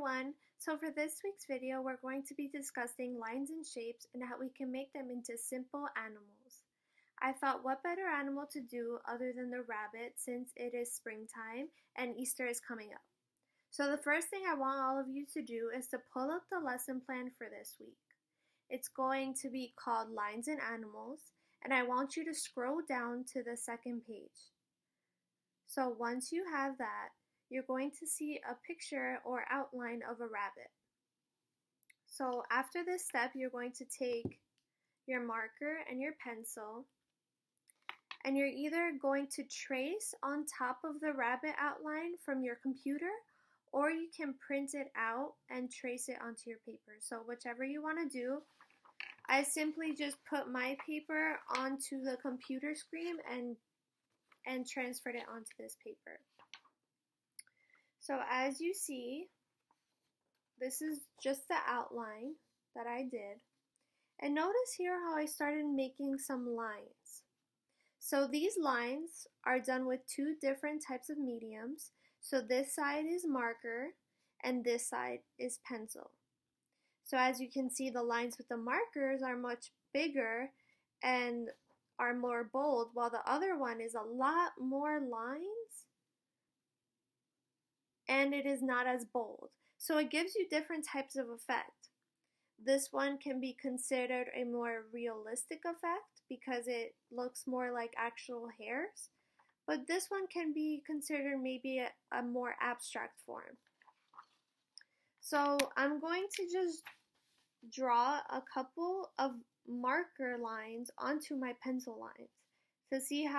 everyone! So for this week's video, we're going to be discussing lines and shapes and how we can make them into simple animals. I thought what better animal to do other than the rabbit since it is springtime and Easter is coming up. So the first thing I want all of you to do is to pull up the lesson plan for this week. It's going to be called Lines and Animals, and I want you to scroll down to the second page. So once you have that, you're going to see a picture or outline of a rabbit. So after this step, you're going to take your marker and your pencil, and you're either going to trace on top of the rabbit outline from your computer, or you can print it out and trace it onto your paper. So whichever you want to do. I simply just put my paper onto the computer screen and transferred it onto this paper. So as you see, this is just the outline that I did. And notice here how I started making some lines. So these lines are done with two different types of mediums. So this side is marker and this side is pencil. So as you can see, the lines with the markers are much bigger and are more bold, while the other one is a lot more lines and it is not as bold. So it gives you different types of effect. This one can be considered a more realistic effect because it looks more like actual hairs, but this one can be considered maybe a more abstract form. So I'm going to just draw a couple of marker lines onto my pencil lines to see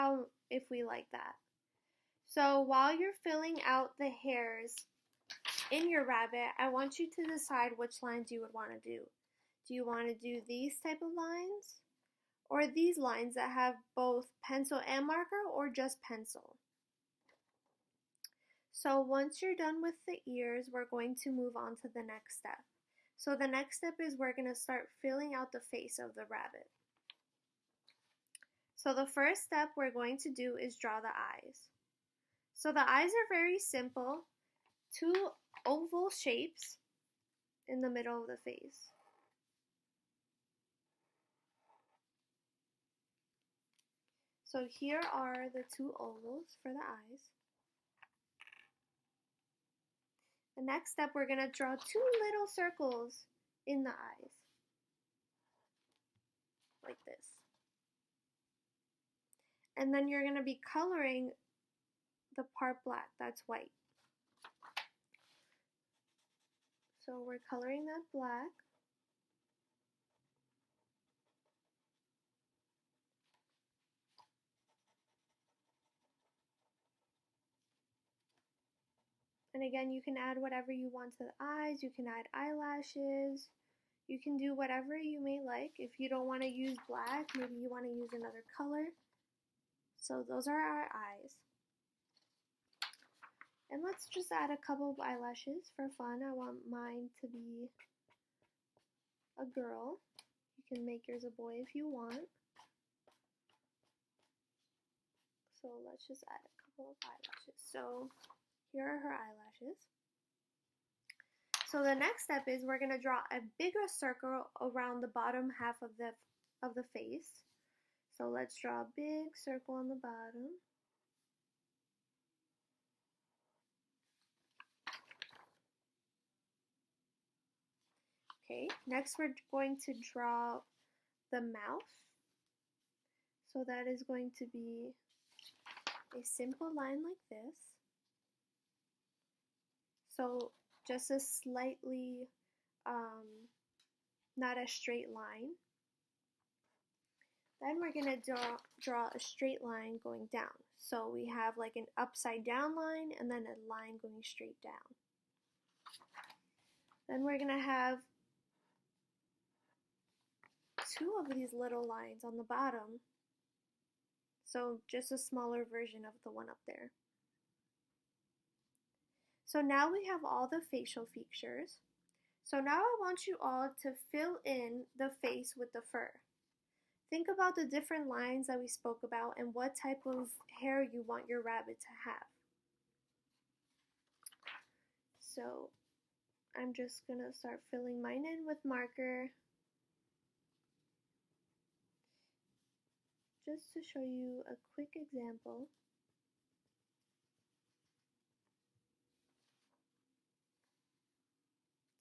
if we like that. So while you're filling out the hairs in your rabbit, I want you to decide which lines you would want to do. Do you want to do these type of lines or these lines that have both pencil and marker, or just pencil? So once you're done with the ears, we're going to move on to the next step. So the next step is we're going to start filling out the face of the rabbit. So the first step we're going to do is draw the eyes. So the eyes are very simple, two oval shapes in the middle of the face. So here are the two ovals for the eyes. The next step, we're going to draw two little circles in the eyes, like this. And then you're going to be coloring the part black, that's white. So we're coloring that black. And again, you can add whatever you want to the eyes. You can add eyelashes. You can do whatever you may like. If you don't want to use black, maybe you want to use another color. So those are our eyes. And let's just add a couple of eyelashes for fun. I want mine to be a girl. You can make yours a boy if you want. So let's just add a couple of eyelashes. So here are her eyelashes. So the next step is we're going to draw a bigger circle around the bottom half of the face. So let's draw a big circle on the bottom. Okay, next we're going to draw the mouth. So that is going to be a simple line like this. So just a slightly, not a straight line. Then we're going to draw a straight line going down. So we have like an upside down line and then a line going straight down. Then we're going to have two of these little lines on the bottom. So just a smaller version of the one up there. So now we have all the facial features. So now I want you all to fill in the face with the fur. Think about the different lines that we spoke about and what type of hair you want your rabbit to have. So I'm just gonna start filling mine in with marker just to show you a quick example.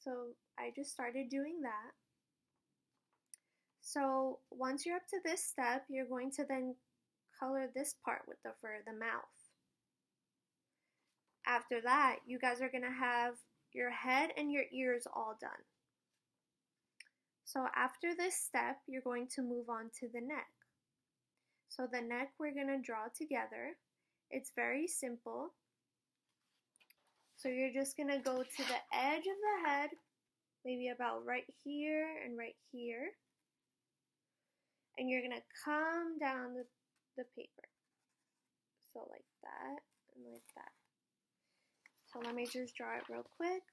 So I just started doing that. So once you're up to this step, you're going to then color this part with the fur, the mouth. After that, you guys are going to have your head and your ears all done. So after this step, you're going to move on to the neck. So the neck we're going to draw together. It's very simple. So you're just going to go to the edge of the head, maybe about right here and right here. And you're going to come down the paper. So like that and like that. So let me just draw it real quick.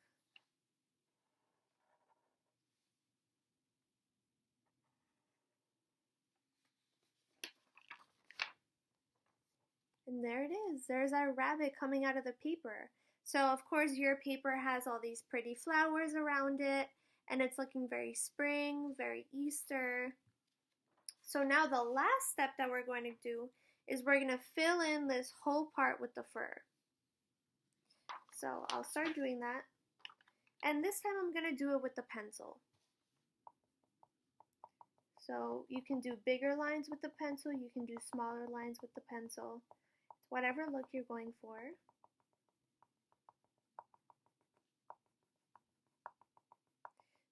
And there it is. There's our rabbit coming out of the paper. So of course your paper has all these pretty flowers around it, and it's looking very spring, very Easter. So now the last step that we're going to do is we're going to fill in this whole part with the fur. So I'll start doing that. And this time I'm going to do it with the pencil. So you can do bigger lines with the pencil, you can do smaller lines with the pencil. It's whatever look you're going for.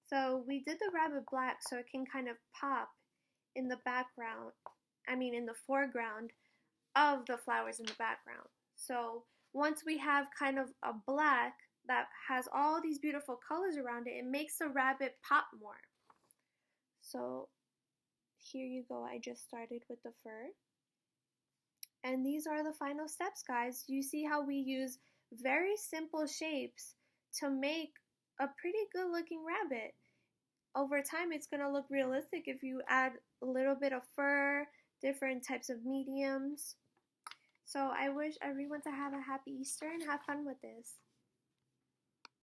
So we did the rabbit black so it can kind of pop in the background, in the foreground of the flowers in the background. So once we have kind of a black that has all these beautiful colors around it, it makes the rabbit pop more. So here you go, I just started with the fur. And these are the final steps, guys. You see how we use very simple shapes to make a pretty good looking rabbit. Over time, it's going to look realistic if you add a little bit of fur, different types of mediums. So I wish everyone to have a happy Easter and have fun with this.